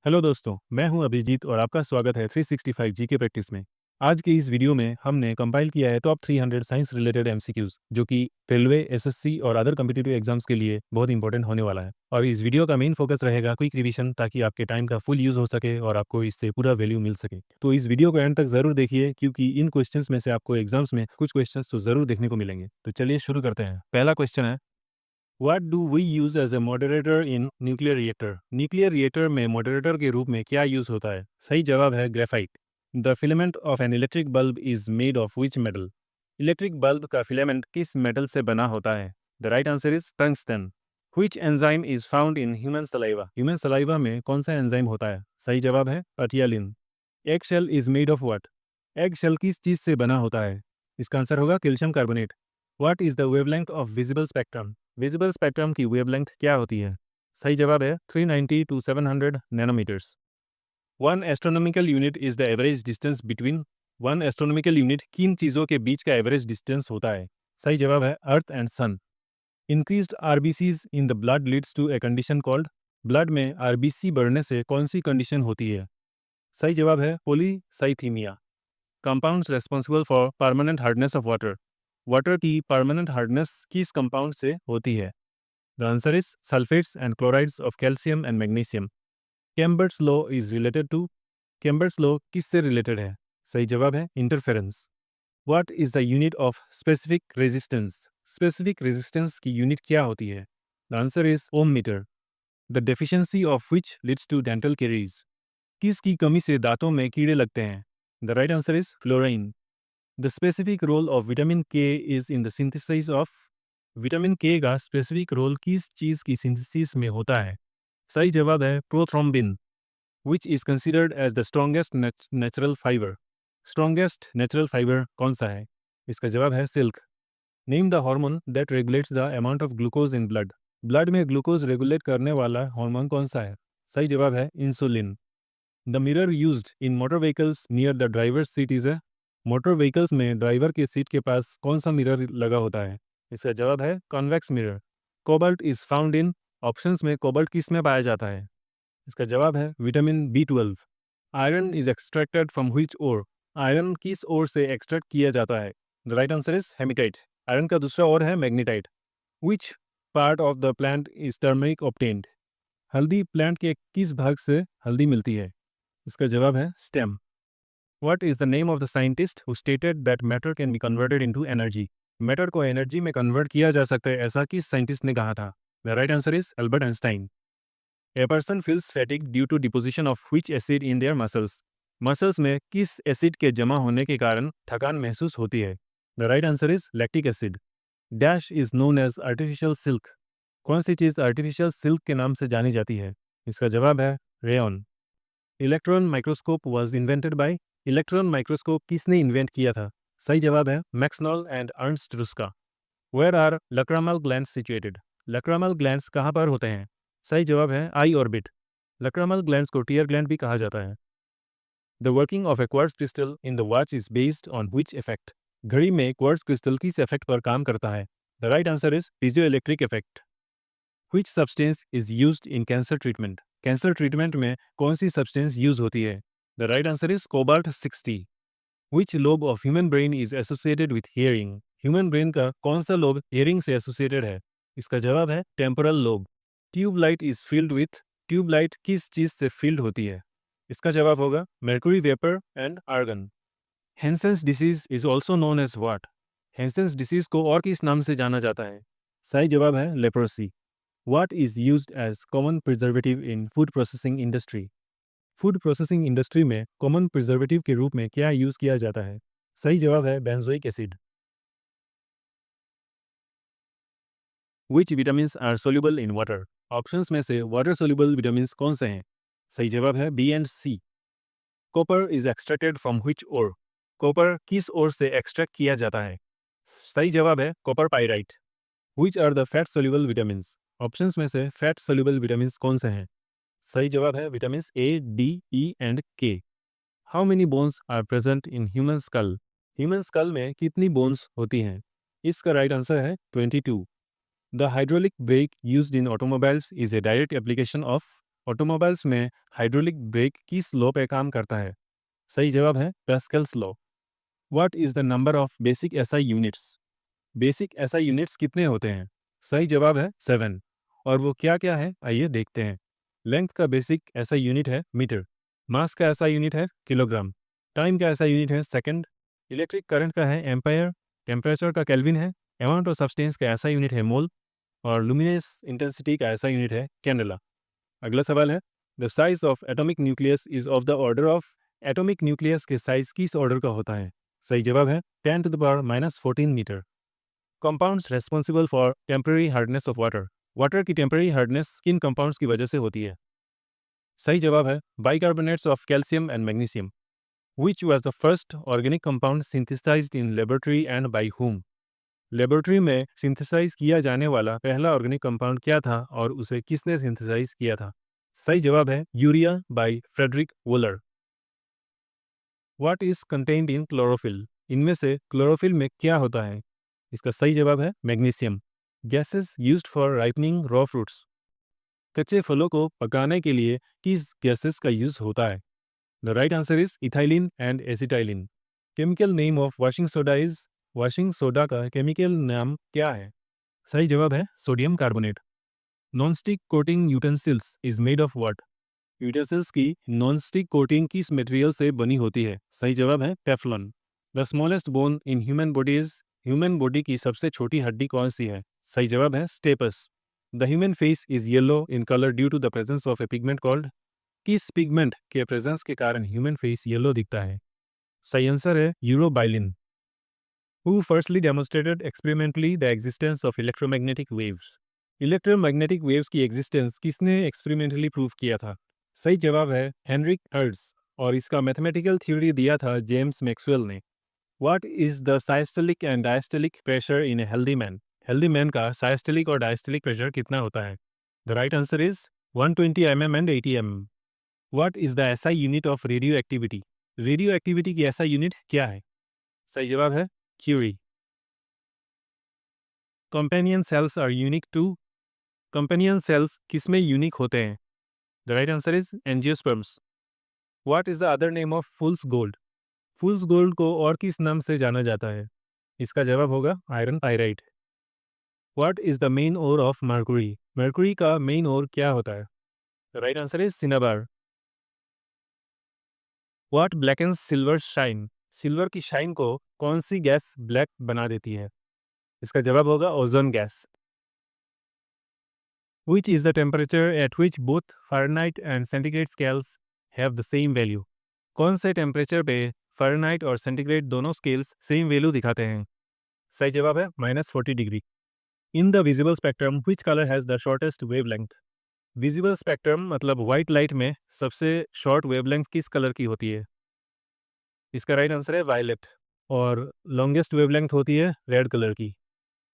Hello दोस्तों, मैं हूं अभिजीत और आपका स्वागत है 365 जीके प्रैक्टिस में। आज के इस वीडियो में हमने कंपाइल किया है टॉप 300 साइंस रिलेटेड एमसीक्यूज जो कि रेलवे, एसएससी और अदर कम्पिटिटिव एग्जाम्स के लिए बहुत इंपॉर्टेंट होने वाला है। और इस वीडियो का मेन फोकस रहेगा क्विक रिवीजन, ताकि आपके टाइम का फुल यूज हो सके और आपको इससे पूरा वैल्यू मिल सके। तो इस वीडियो को एंड तक जरूर देखिए, क्योंकि इन क्वेश्चंस में से आपको एग्जाम्स में कुछ क्वेश्चंस तो जरूर देखने को मिलेंगे। तो चलिए शुरू करते हैं। पहला क्वेश्चन है, What do we use as a moderator in nuclear reactor? Nuclear reactor में मॉडरेटर के रूप में क्या यूज होता है? सही जवाब है graphite. The filament of an electric bulb is made of which metal? Electric bulb का फिलामेंट किस मेटल से बना होता है? The right answer is tungsten. Which enzyme is found in human saliva? Human saliva में कौन सा एंजाइम होता है? सही जवाब है ptyalin. Egg shell is made of what? Egg shell किस चीज से बना होता है? इसका आंसर होगा calcium carbonate. What is the wavelength of visible spectrum? Visible spectrum की वेवलेंथ क्या होती है? सही जवाब है 390 to 700 nanometres. One astronomical unit is the average distance between. One astronomical unit किन चीज़ों के बीच का एवरेज डिस्टेंस होता है? सही जवाब है earth and sun. Increased RBCs in the blood leads to a condition called. Blood में आरबीसी बढ़ने से कौन सी कंडीशन होती है? सही जवाब है polycythemia. Compounds responsible for permanent hardness of water. Water की परमानेंट हार्डनेस किस कंपाउंड से होती है? The answer is sulphates and chlorides of calcium and magnesium. Lambert's law is related to. Lambert's law किससे रिलेटेड है? सही जवाब है interference. What is the unit of specific resistance? Specific resistance की यूनिट क्या होती है? The answer is ohm metre. The deficiency of which leads to dental caries? किसकी कमी से दांतों में कीड़े लगते हैं? The right answer is fluorine. The specific role of vitamin K is in the synthesis of. Vitamin K का specific role किस चीज की सिंथेसिस में होता है? सही जवाब है prothrombin. Which is considered as the strongest natural fibre? Strongest natural fibre कौन सा है? इसका जवाब है silk. Name the hormone that regulates the amount of glucose in blood. Blood में ग्लूकोज रेगुलेट करने वाला हार्मोन कौन सा है? सही जवाब है insulin. The mirror used in motor vehicles near the driver seat is a. Motor vehicles में ड्राइवर के सीट के पास कौन सा मिरर लगा होता है? इसका जवाब है convex mirror. Cobalt is found in. Options में कोबाल्ट किस में पाया जाता है? इसका जवाब है vitamin B12। Iron is extracted from which ore? Iron किस ओर से एक्सट्रैक्ट किया जाता है? The right answer is hematite. Iron का दूसरा ओर है magnetite. Which part of the plant is turmeric obtained? हल्दी प्लांट के किस भाग से हल्दी मिलती है? इसका जवाब है stem. What is the name of the scientist who stated that matter can be converted into energy? Matter को एनर्जी में कन्वर्ट किया जा सकता है, ऐसा किस साइंटिस्ट ने कहा था? The right answer is Albert Einstein. A person feels fatigue due to deposition of which acid in their muscles? Muscles में किस एसिड के जमा होने के कारण थकान महसूस होती है? The right answer is lactic acid. Dash is known as artificial silk. कौन सी चीज़ आर्टिफिशियल सिल्क के नाम से जानी जाती है? इसका जवाब है rayon. Electron microscope was invented by. Electron microscope किसने इन्वेंट किया था? सही जवाब है Max Knoll and Ernst Ruska. Where are lacrimal glands situated? Lacrimal glands कहाँ पर होते हैं? सही जवाब है आई ऑर्बिट। लक्रामल ग्लैंड्स को टीयर ग्लैंड भी कहा जाता है। The working of a quartz crystal in the watch is based on which effect? घड़ी में क्वार्ट्ज क्रिस्टल किस इफेक्ट पर काम करता है? The right answer is piezoelectric effect. Which substance is used in cancer treatment? Cancer treatment में कौन सी substance use होती है? The right answer is cobalt 60। Which lobe of human brain is associated with hearing? Human brain का कौन सा lobe hearing से associated है? इसका जवाब है temporal lobe. Tubelight is filled with. Tubelight किस चीज से फिल्ड होती है? इसका जवाब होगा mercury vapour and argon. Hansen's disease is also known as what? Hansen's disease को और किस नाम से जाना जाता है? सही जवाब है leprosy. What is used as common preservative in food processing industry? Food processing industry में कॉमन प्रिजर्वेटिव के रूप में क्या यूज किया जाता है? सही जवाब है benzoic acid. Which vitamins are soluble in water? Options में से वाटर soluble विटामिन्स कौन से हैं? सही जवाब है B and C. Copper is extracted from which ore? Copper किस ओर से एक्सट्रैक्ट किया जाता है? सही जवाब है copper pyrite. Which are the fat soluble vitamins? Options में से फैट soluble विटामिन्स कौन से हैं? सही जवाब है vitamin A, D, E and K. How many bones are present in human skull? Human skull में कितनी बोन्स होती हैं? इसका राइट आंसर है 22। The hydraulic brake used in automobiles is a direct application of. Automobiles में hydraulic brake किस law पे काम करता है? सही जवाब है pascals law. What is the number of basic SI units? Basic SI units कितने होते हैं? सही जवाब है 7। और वो क्या क्या है आइए देखते हैं। लेंथ का बेसिक एसआई यूनिट है मीटर। मास का एसआई यूनिट है किलोग्राम। टाइम का एसआई यूनिट है सेकंड। इलेक्ट्रिक करंट का है एम्पायर। टेम्परेचर का केल्विन है। अमाउंट ऑफ सब्सटेंस का एसआई यूनिट है मोल। और लुमिनस इंटेंसिटी का एसआई यूनिट है कैंडेला। अगला सवाल है, the size of atomic nucleus is of the order of. Atomic nucleus के साइज किस ऑर्डर का होता है? सही जवाब है 10⁻⁻14 metre. Compounds responsible for temporary hardness of water. Water की टेम्पररी हार्डनेस किन कंपाउंड्स की वजह से होती है? सही जवाब है bicarbonates of calcium and magnesium. Which was the first organic compound synthesised in laboratory and by whom? Laboratory में सिंथेसाइज किया जाने वाला पहला ऑर्गेनिक कंपाउंड क्या था और उसे किसने सिंथेसाइज किया था? सही जवाब है urea by Friedrich Wöhler. What is contained in chlorophyll? इनमें से क्लोरोफिल में क्या होता है? इसका सही जवाब है magnesium. Gases used for ripening raw fruits. कच्चे फलों को पकाने के लिए किस गैसेस का यूज होता है? The right answer is ethylene and acetylene. Chemical name of washing soda is. Washing soda का केमिकल नाम क्या है? सही जवाब है sodium carbonate. Non stick coating utensils is made of what? Utensils की नॉन स्टिक कोटिंग किस मटेरियल से बनी होती है? सही जवाब है Teflon. The smallest bone in human body is. Human body की सबसे छोटी हड्डी कौन सी है? सही जवाब है stapes. The human face is yellow in colour due to the presence of a pigment called. किस पिगमेंट के प्रेजेंस के कारण ह्यूमन फेस येलो दिखता है? सही आंसर है यूरोबाइलिन। Who firstly demonstrated experimentally the existence of electromagnetic waves? Electromagnetic waves की existence किसने एक्सपेरिमेंटली प्रूव किया था? सही जवाब है हेनरिक हर्ट्ज। और इसका मैथमेटिकल थ्योरी दिया था जेम्स मैक्सवेल ने। What is the systolic and diastolic pressure in a healthy man? Healthy man का साइस्टोलिक और डायस्टोलिक प्रेशर कितना होता है? The right answer is 120 mm and 80 mm। What is the SI unit of radio activity? Radio activity की SI unit क्या है? सही जवाब है curie. Companion cells are unique to. Companion cells किसमें यूनिक होते हैं? The right answer is angiosperms. What is the other name of fools gold? Fools gold को और किस नाम से जाना जाता है? इसका जवाब होगा iron pyrite. What is the main ore of mercury? Mercury का मेन ओर क्या होता है? The right answer is cinnabar. What blackens silver shine? Silver की शाइन को कौन सी गैस ब्लैक बना देती है? इसका जवाब होगा ozone gas. Which is the temperature at which both Fahrenheit and centigrade scales have the same value? कौन से टेम्परेचर पे फ़ारेनहाइट और सेंटीग्रेड दोनों स्केल्स सेम वैल्यू दिखाते हैं? सही जवाब है -40 degree. In the visible spectrum which colour has the shortest wavelength? Visible spectrum मतलब वाइट लाइट में सबसे शॉर्ट वेवलेंथ किस कलर की होती है? इसका राइट आंसर है वायलेट। और लॉन्गेस्ट वेवलेंथ होती है रेड कलर की।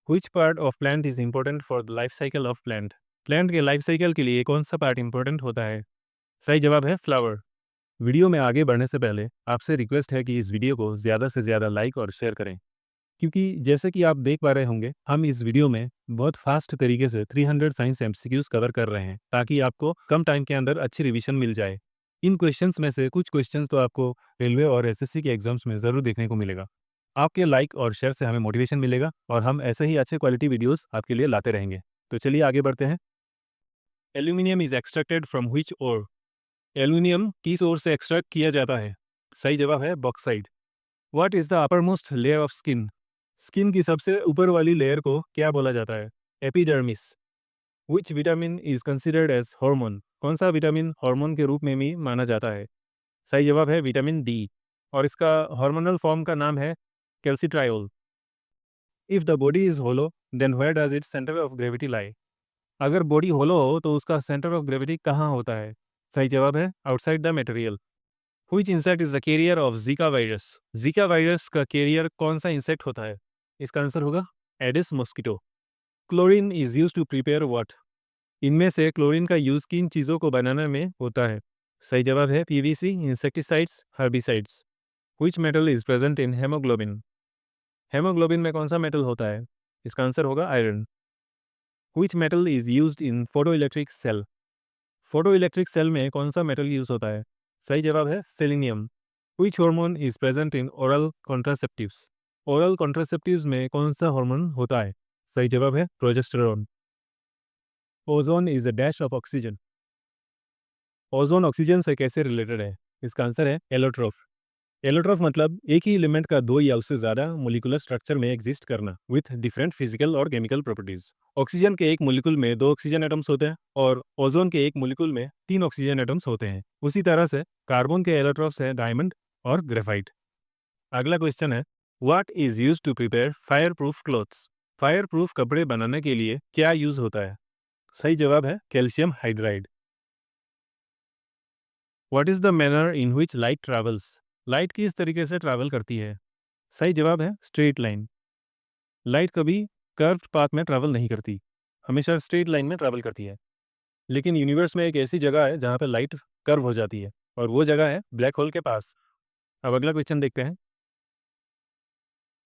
Which part of plant is important for the life cycle of plant? Plant के लाइफ साइकिल के लिए कौन सा पार्ट इंपॉर्टेंट होता है? सही जवाब है फ्लावर। वीडियो में आगे बढ़ने से पहले आपसे रिक्वेस्ट है कि इस वीडियो को ज़्यादा से ज़्यादा लाइक और शेयर करें, क्योंकि जैसे कि आप देख पा रहे होंगे हम इस वीडियो में बहुत फास्ट तरीके से 300 साइंस एमसीक्यूज कवर कर रहे हैं ताकि आपको कम टाइम के अंदर अच्छी रिवीजन मिल जाए। इन क्वेश्चंस में से कुछ क्वेश्चंस तो आपको रेलवे और एसएससी के एग्जाम्स में ज़रूर देखने को मिलेगा। आपके लाइक और शेयर से हमें मोटिवेशन मिलेगा और हम ऐसे ही अच्छे क्वालिटी वीडियोस आपके लिए लाते रहेंगे। तो चलिए आगे बढ़ते हैं। Aluminium is extracted from which ore? Aluminium किस ओर से एक्सट्रैक्ट किया जाता है? सही जवाब है bauxite. What is the upper most layer of skin? Skin की सबसे ऊपर वाली लेयर को क्या बोला जाता है? Epidermis. Which vitamin is considered as hormone? कौन सा विटामिन हार्मोन के रूप में भी माना जाता है? सही जवाब है विटामिन डी। और इसका हार्मोनल फॉर्म का नाम है calcitriol. If the body is hollow then where does its centre of gravity lie? अगर बॉडी होलो हो तो उसका सेंटर ऑफ ग्रेविटी कहाँ होता है? सही जवाब है outside the material. Which insect is the carrier of Zika virus? Zika virus का कैरियर कौन सा इंसेक्ट होता है? इसका आंसर होगा Aedes mosquito. Chlorine is use to prepare what? इनमें से क्लोरीन का यूज किन चीज़ों को बनाने में होता है? सही जवाब है PVC, insecticides, herbicides. Which metal is present in hemoglobin? Haemoglobin में कौन सा मेटल होता है? इसका आंसर होगा iron. Which metal is used in photoelectric cell? Photoelectric cell में कौन सा मेटल यूज होता है? सही जवाब है selenium. Which hormone is present in oral contraceptives? Oral contraceptives में कौन सा हार्मोन होता है? सही जवाब है progesterone. Ozone is the dash of oxygen. Ozone oxygen से कैसे रिलेटेड है? इसका आंसर है एलोट्रोफ। एलोट्रोफ मतलब एक ही एलिमेंट का दो या उससे ज्यादा मोलिकुलर स्ट्रक्चर में एग्जिस्ट करना विथ डिफरेंट फिजिकल और केमिकल प्रॉपर्टीज। ऑक्सीजन के एक मोलिकुल में दो ऑक्सीजन एटम्स होते हैं और ओजोन के एक मोलिकुल में तीन ऑक्सीजन एटम्स होते हैं। उसी तरह से कार्बन के एलोट्रोफ्स हैं डायमंड और ग्रेफाइट। अगला क्वेश्चन है, what is use to prepare fireproof clothes? Fireproof कपड़े बनाने के लिए क्या यूज होता है? सही जवाब है calcium hydride. What is the manner in which light travels? Light किस तरीके से ट्रैवल करती है? सही जवाब है स्ट्रेट लाइन। लाइट कभी कर्व्ड पाथ में ट्रैवल नहीं करती, हमेशा स्ट्रेट लाइन में ट्रैवल करती है। लेकिन यूनिवर्स में एक ऐसी जगह है जहाँ पे लाइट कर्व हो जाती है और वो जगह है ब्लैक होल के पास। अब अगला क्वेश्चन देखते हैं।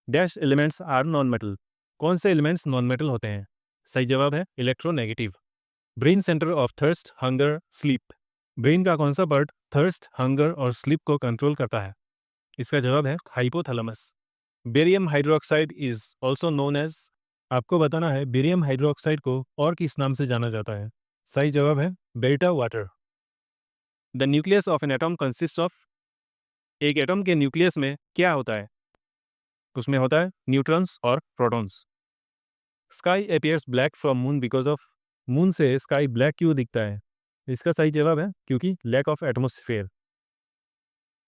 Dash elements are non metal? कौन से एलिमेंट्स नॉन मेटल होते हैं? सही जवाब है electronegative. Brain centre of thirst, hunger, sleep. Brain का कौन सा पार्ट थर्स्ट, हंगर और स्लीप को कंट्रोल करता है? इसका जवाब है hypothalamus. Barium hydroxide is also known as? आपको बताना है बेरियम हाइड्रोक्साइड को और किस नाम से जाना जाता है? सही जवाब है baryta water. The nucleus of an atom consist of? एक एटम के न्यूक्लियस में क्या होता है? उसमें होता है न्यूट्रॉन्स और protons. Sky appears black from moon because of? Moon से स्काई ब्लैक क्यों दिखता है? इसका सही जवाब है क्योंकि lack of atmosphere.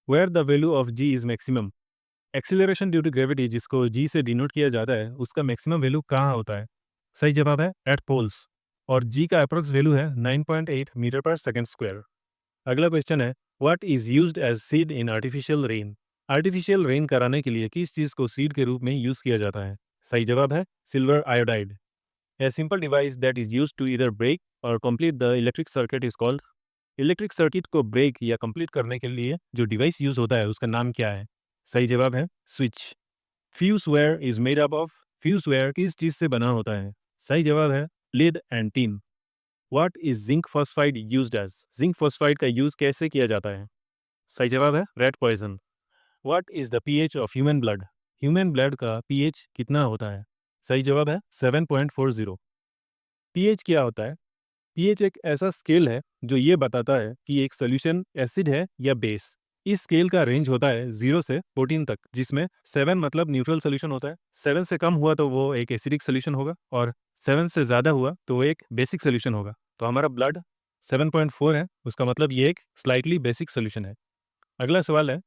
Where the value of g is maximum? Acceleration due to gravity जिसको जी से डिनोट किया जाता है उसका मैक्सिमम वैल्यू कहाँ होता है? सही जवाब है एट पोल्स। और जी का अप्रोक्स वैल्यू है 9.8 मीटर पर सेकेंड स्क्वायर। अगला क्वेश्चन है, what is used as seed in artificial rain? Artificial rain कराने के लिए किस चीज़ को सीड के रूप में यूज किया जाता है? सही जवाब है silver iodide. A simple device that is use to either break और complete the electric circuit is called? Electric circuit को ब्रेक या कंप्लीट करने के लिए जो डिवाइस यूज होता है उसका नाम क्या है? सही जवाब है switch. Fuse wire is made up of? Fuse wire किस चीज से बना होता है? सही जवाब है lead and tin. What is zinc phosphide used as? Zinc phosphide का यूज कैसे किया जाता है? सही जवाब है rat poison. What is the pH of human blood? Human blood का पीएच कितना होता है? सही जवाब है 7.40। पीएच क्या होता है? पीएच एक ऐसा स्केल है जो ये बताता है कि एक सोल्यूशन एसिड है या बेस। इस स्केल का रेंज होता है 0 से 14 तक, जिसमें 7 मतलब न्यूट्रल सोल्यूशन होता है, 7 से कम हुआ तो वो एक एसिडिक सोल्यूशन होगा और 7 से ज़्यादा हुआ तो वो एक बेसिक सोल्यूशन होगा। तो हमारा ब्लड 7.4 है, उसका मतलब ये एक स्लाइटली बेसिक सोल्यूशन है। अगला सवाल है,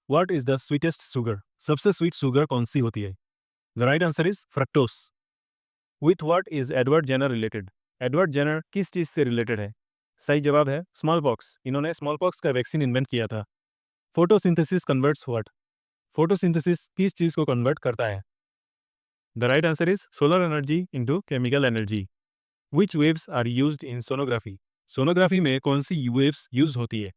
what is the sweetest sugar? सबसे स्वीट शुगर कौन सी होती है? The right answer is fructose. With what is Edward Jenner related? Edward Jenner किस चीज से रिलेटेड है? सही जवाब है स्मॉल पॉक्स। इन्होंने स्मॉल पॉक्स का वैक्सीन इन्वेंट किया था। Photosynthesis converts what? फोटोसिंथेसिस किस चीज को कन्वर्ट करता है? The right answer is solar energy into chemical energy. Which waves are used in sonography? Sonography में कौन सी वेव्स यूज होती है?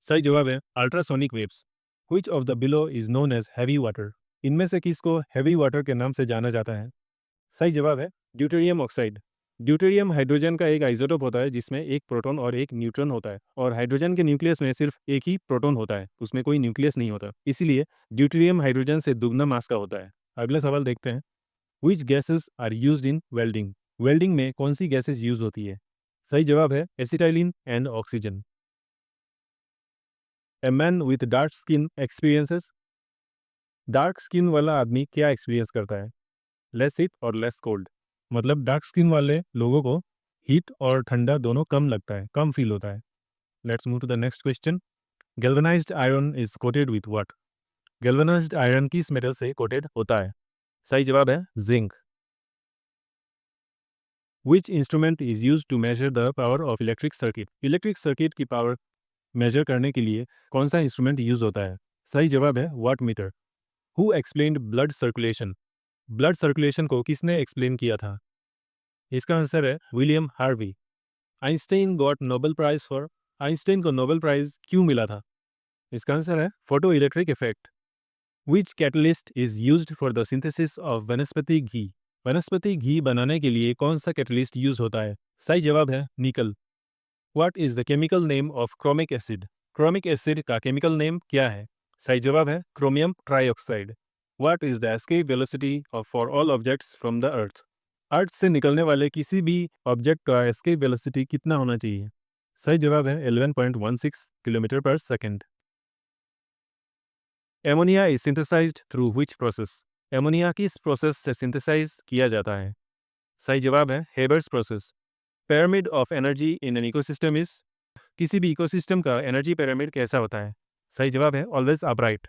सही जवाब है ultrasonic waves. Which of the below is known as heavy water? इनमें से किसको हैवी वाटर के नाम से जाना जाता है? सही जवाब है ड्यूटेरियम ऑक्साइड। ड्यूटेरियम हाइड्रोजन का एक आइसोटोप होता है जिसमें एक प्रोटॉन और एक न्यूट्रॉन होता है और हाइड्रोजन के न्यूक्लियस में सिर्फ एक ही प्रोटॉन होता है, उसमें कोई न्यूक्लियस नहीं होता, इसीलिए ड्यूटेरियम हाइड्रोजन से दुगना मास का होता है। अगला सवाल देखते हैं, which gases are used in welding? Welding में कौन सी गैसेस यूज होती है? सही जवाब है acetylene and oxygen. A man with dark skin experiences? Dark skin वाला आदमी क्या एक्सपीरियंस करता है? लेस हीट और लेस कोल्ड। मतलब डार्क स्किन वाले लोगों को हीट और ठंडा दोनों कम लगता है, कम फील होता है। Let's move to the next question. Galvanised iron is coated with what? Galvanised iron किस मेटल से कोटेड होता है? सही जवाब है zinc. Which instrument is use to measure the power of electric circuit? Electric circuit की पावर मेजर करने के लिए कौन सा इंस्ट्रूमेंट यूज होता है? सही जवाब है wattmeter. Who explained blood circulation? Blood circulation को किसने एक्सप्लेन किया था? इसका आंसर है William Harvey. Einstein got Nobel prize for? Einstein को नोबेल प्राइज क्यों मिला था? इसका आंसर है photoelectric effect. Which catalyst is used for the synthesis of vanaspati ghee? वनस्पति घी बनाने के लिए कौन सा कैटलिस्ट यूज होता है? सही जवाब है nickel. What is the chemical name of chromic acid? Chromic acid का केमिकल नेम क्या है? सही जवाब है chromium trioxide. What is the escape velocity of for all objects from the earth? Earth से निकलने वाले किसी भी ऑब्जेक्ट का एस्केप वेलोसिटी कितना होना चाहिए? सही जवाब है 11.16 किलोमीटर पर second. Ammonia is synthesised through which process? Ammonia किस प्रोसेस से सिंथेसाइज किया जाता है? सही जवाब है Haber's process. pyramid of energy in an ecosystem is? किसी भी इकोसिस्टम का एनर्जी पिरामिड कैसा होता है? सही जवाब है always upright.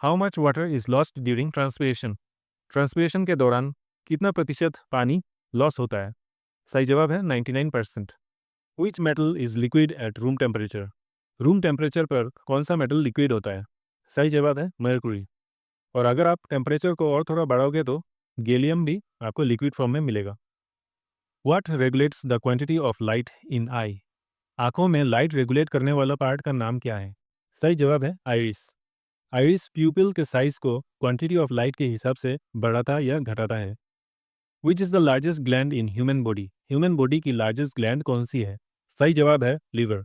How much water is lost during transpiration? Transpiration के दौरान कितना प्रतिशत पानी लॉस होता है? सही जवाब है 99%। विच metal is liquid at room temperature? Room temperature पर कौन सा मेटल लिक्विड होता है? सही जवाब है मर्क्यूरी। और अगर आप टेम्परेचर को और थोड़ा बढ़ाओगे तो गैलियम भी आपको लिक्विड फॉर्म में मिलेगा। What regulates the quantity of light in eye? आंखों में लाइट रेगुलेट करने वाला पार्ट का नाम क्या है? सही जवाब है आइरिस। आइरिस प्यूपिल के साइज को क्वांटिटी ऑफ लाइट के हिसाब से बढ़ाता या घटाता है। Which is the largest gland in human body? Human body की लार्जेस्ट ग्लैंड कौन सी है? सही जवाब है liver.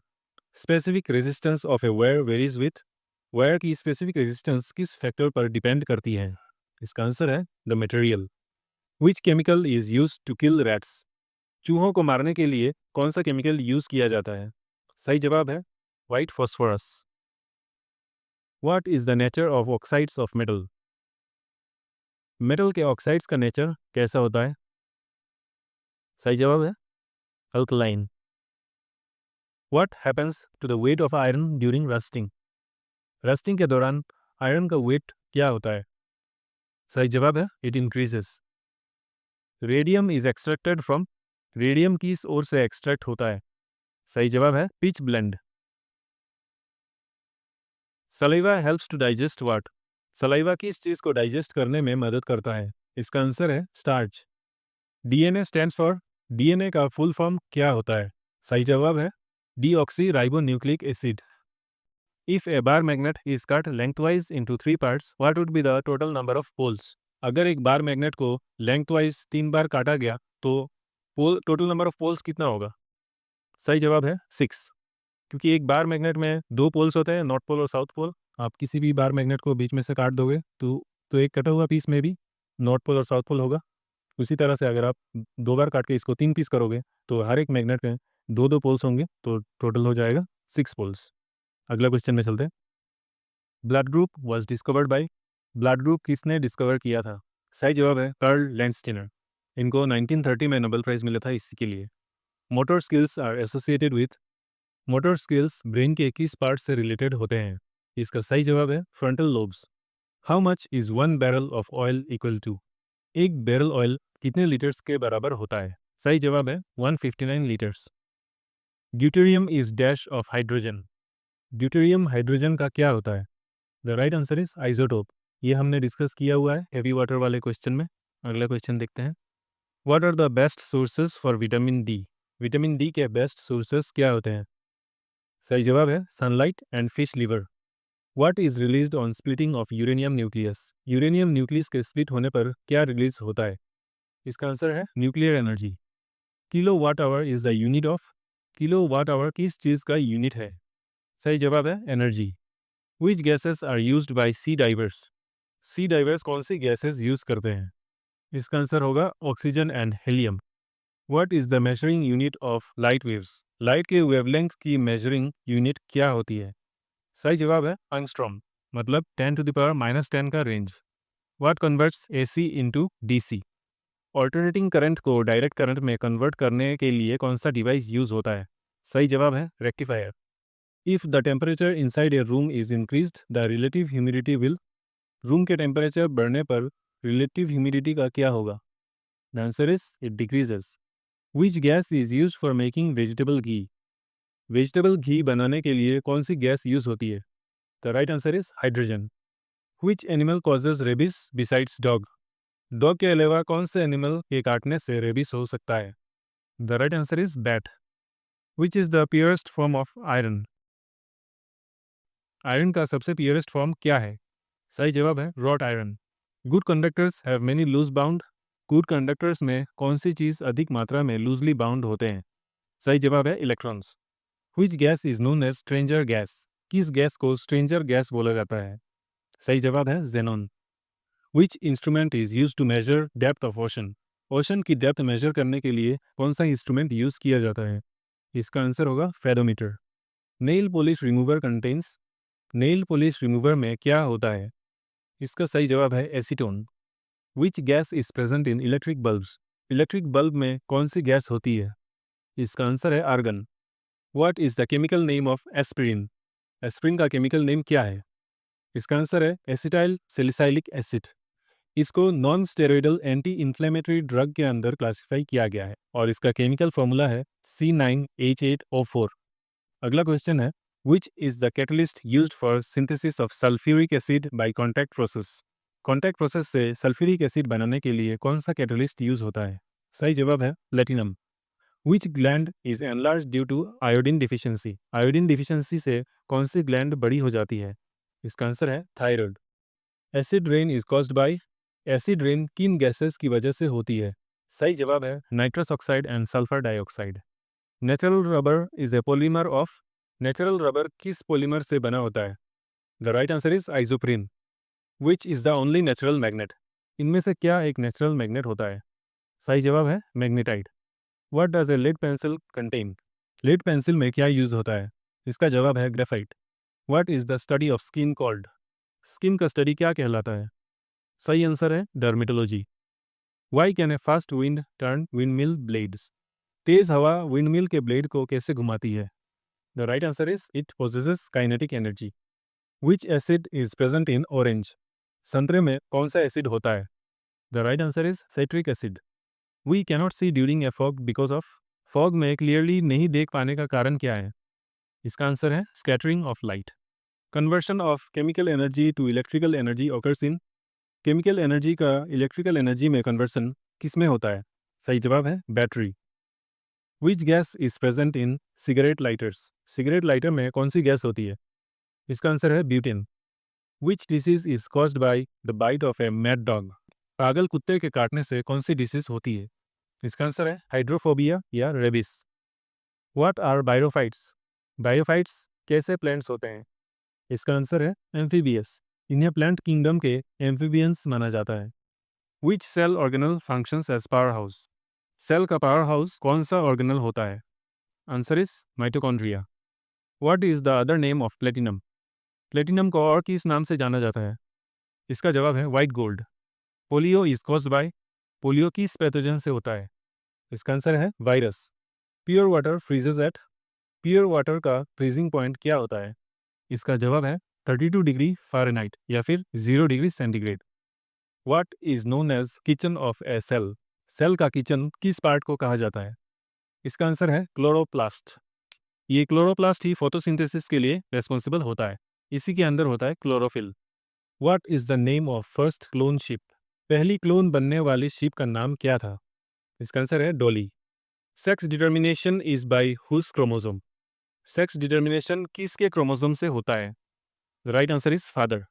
Specific resistance of a wire varies with? Wire की स्पेसिफिक रेजिस्टेंस किस फैक्टर पर डिपेंड करती है? इसका आंसर है the material. Which chemical is use to kill rats? चूहों को मारने के लिए कौन सा केमिकल यूज किया जाता है? सही जवाब है white phosphorus. What is the nature of oxides of metal? Metal के ऑक्साइड्स का नेचर कैसा होता है? सही जवाब है alkaline. What happens to the weight of iron during rusting? Rusting के दौरान आयरन का वेट क्या होता है? सही जवाब है it increases. Radium is extracted from? Radium किस ओर से एक्सट्रैक्ट होता है? सही जवाब है pitchblende. Saliva helps to digest what? Saliva किस चीज़ को डाइजेस्ट करने में मदद करता है? इसका आंसर है starch. DNA stands for? DNA का फुल फॉर्म क्या होता है? सही जवाब है deoxyribonucleic acid. If a bar magnet is cut lengthwise into 3 parts, what would be the total number of poles? अगर एक बार मैग्नेट को लेंथवाइज 3 बार काटा गया तो पोल टोटल नंबर ऑफ पोल्स कितना होगा? सही जवाब है 6। क्योंकि एक बार मैग्नेट में 2 पोल्स होते हैं, नॉर्थ पोल और साउथ पोल। आप किसी भी बार मैग्नेट को बीच में से काट दोगे तो एक कटा हुआ पीस में भी नॉर्थ पोल और साउथ पोल होगा। उसी तरह से अगर आप 2 बार काट के इसको 3 पीस करोगे तो हर एक मैग्नेट में 2-2 पोल्स होंगे, तो टोटल हो जाएगा 6 पोल्स। अगला क्वेश्चन में चलते हैं। Blood group was discovered by? Blood group किसने डिस्कवर किया था? सही जवाब है कार्ल लैंडस्टीनर। इनको 1930 में नोबेल प्राइज़ मिला था इसी के लिए। Motor skills are associated with? Motor skills brain के किस पार्ट से रिलेटेड होते हैं? इसका सही जवाब है frontal lobes. How much is 1 barrel of oil equal to? एक बैरल ऑयल कितने लीटर्स के बराबर होता है? सही जवाब है 159 litres. Deuterium is dash of hydrogen? Deuterium hydrogen का क्या होता है? The right answer is isotope. ये हमने डिस्कस किया हुआ है हेवी वाटर वाले क्वेश्चन में। अगला क्वेश्चन देखते हैं। What are the best sources for vitamin D? Vitamin D के बेस्ट सोर्सेज क्या होते हैं? सही जवाब है sunlight and fish liver. What is released on splitting of uranium nucleus? Uranium nucleus के स्प्लिट होने पर क्या रिलीज होता है? इसका आंसर है nuclear energy. Kilowatt hour is the unit of? Kilowatt hour किस चीज़ का यूनिट है? सही जवाब है energy. Which gases are used by sea divers? Sea divers कौन सी गैसेस यूज करते हैं? इसका आंसर होगा oxygen and helium. What is the measuring unit of light waves? Light के वेवलेंथ की मेजरिंग यूनिट क्या होती है? सही जवाब है एंगस्ट्रॉम, मतलब 10⁻⁻10 का range. What converts AC into DC? Alternating current को डायरेक्ट करंट में कन्वर्ट करने के लिए कौन सा डिवाइस यूज होता है? सही जवाब है rectifier. If the temperature inside a room is increased the relative humidity will? Room के टेम्परेचर बढ़ने पर रिलेटिव ह्यूमिडिटी का क्या होगा? The answer is it decreases. Which gas is use for making vegetable ghee? Vegetable ghee बनाने के लिए कौन सी गैस यूज होती है? The right answer is hydrogen. Which animal causes rabies besides dog? Dog के अलावा कौन से एनिमल के काटने से रेबिस हो सकता है? The right answer is bat. Which is the purest form of iron? Iron का सबसे प्योरेस्ट फॉर्म क्या है? सही जवाब है wrought iron. Good conductors have many loose bound? Good conductors में कौन सी चीज़ अधिक मात्रा में लूजली बाउंड होते हैं? सही जवाब है electrons. Which gas is known as stranger gas? किस गैस को स्ट्रेंजर गैस बोला जाता है? सही जवाब है xenon. Which instrument is used to measure depth of ocean? Ocean की डेप्थ मेजर करने के लिए कौन सा इंस्ट्रूमेंट यूज किया जाता है? इसका आंसर होगा ferrometer. Nail polish remover contains. Nail polish remover में क्या होता है? इसका सही जवाब है acetone. Which gas is present in electric bulbs? Electric bulb में कौन सी गैस होती है? इसका आंसर है argon. What is the chemical name of aspirin? Aspirin का केमिकल नेम क्या है? इसका आंसर है एसिटाइल सैलिसाइलिक एसिड. इसको non steroidal anti inflammatory drug के अंदर क्लासिफाई किया गया है और इसका केमिकल फॉर्मूला है C9H8O4. अगला क्वेश्चन है विच is the catalyst used for synthesis of sulphuric acid by contact process? Contact process से सल्फ्यूरिक एसिड बनाने के लिए कौन सा कैटलिस्ट यूज होता है? सही जवाब है platinum. Which gland is enlarge due to iodine deficiency? Iodine deficiency से कौन सी ग्लैंड बड़ी हो जाती है? इसका आंसर है thyroid. Acid rain is caused bye. Acid rain किन गैसेस की वजह से होती है? सही जवाब है nitrous oxide and sulphur dioxide. Natural rubber is a polymer of. Natural rubber किस पॉलीमर से बना होता है? The right answer is isoprene. Which is the only natural magnet? इनमें से क्या एक नेचुरल मैग्नेट होता है? सही जवाब है magnetite. What does a lead pencil contain? Lead pencil में क्या यूज होता है? इसका जवाब है graphite. What is the study of skin called? Skin का स्टडी क्या कहलाता है? सही आंसर है dermatology. Why can a fast wind turn windmill blades? तेज हवा विंडमिल के ब्लेड को कैसे घुमाती है? The right answer is it possesses kinetic energy. Which acid is present in orange? संतरे में कौन सा एसिड होता है? The right answer is citric acid. We cannot see during a fog because of. Fog में क्लियरली नहीं देख पाने का कारण क्या है? इसका आंसर है scattering of light. Conversion of chemical energy to electrical energy occurs in. Chemical energy का इलेक्ट्रिकल एनर्जी में कन्वर्सन किस में होता है? सही जवाब है battery. Which gas is present in cigarette lighters? Cigarette lighter में कौन सी गैस होती है? इसका आंसर है butane. Which disease is caused by the bite of a mad dog? पागल कुत्ते के काटने से कौन सी डिसीज होती है? इसका आंसर है हाइड्रोफोबिया या rabies. What are bryophytes? Bryophytes कैसे प्लांट्स होते हैं? इसका आंसर है एम्फीबियस. इन्हें प्लांट किंगडम के एम्फीबियंस माना जाता है. Which cell organelle functions as power house? Cell का पावर हाउस कौन सा ऑर्गेनल होता है? Answer is mitochondria. What is the other name of platinum? Platinum को और किस नाम से जाना जाता है? इसका जवाब है white gold. Polio is caused by. Polio किस पैथोजन से होता है? इसका आंसर है virus. Pure water freezes at. Pure water का फ्रीजिंग पॉइंट क्या होता है? इसका जवाब है 32 डिग्री फ़ारेनहाइट या फिर 0 degree centigrade. What is known as kitchen of a cell? Cell का किचन किस पार्ट को कहा जाता है? इसका आंसर है क्लोरोप्लास्ट. ये क्लोरोप्लास्ट ही फोटोसिंथेसिस के लिए रेस्पॉन्सिबल होता है. इसी के अंदर होता है chlorophyll. What is the name of first clone ship? पहली क्लोन बनने वाली शिप का नाम क्या था? इसका आंसर है Dolly. Sex determination is by whose chromosome? Sex determination किसके क्रोमोसोम से होता है? The right answer is father.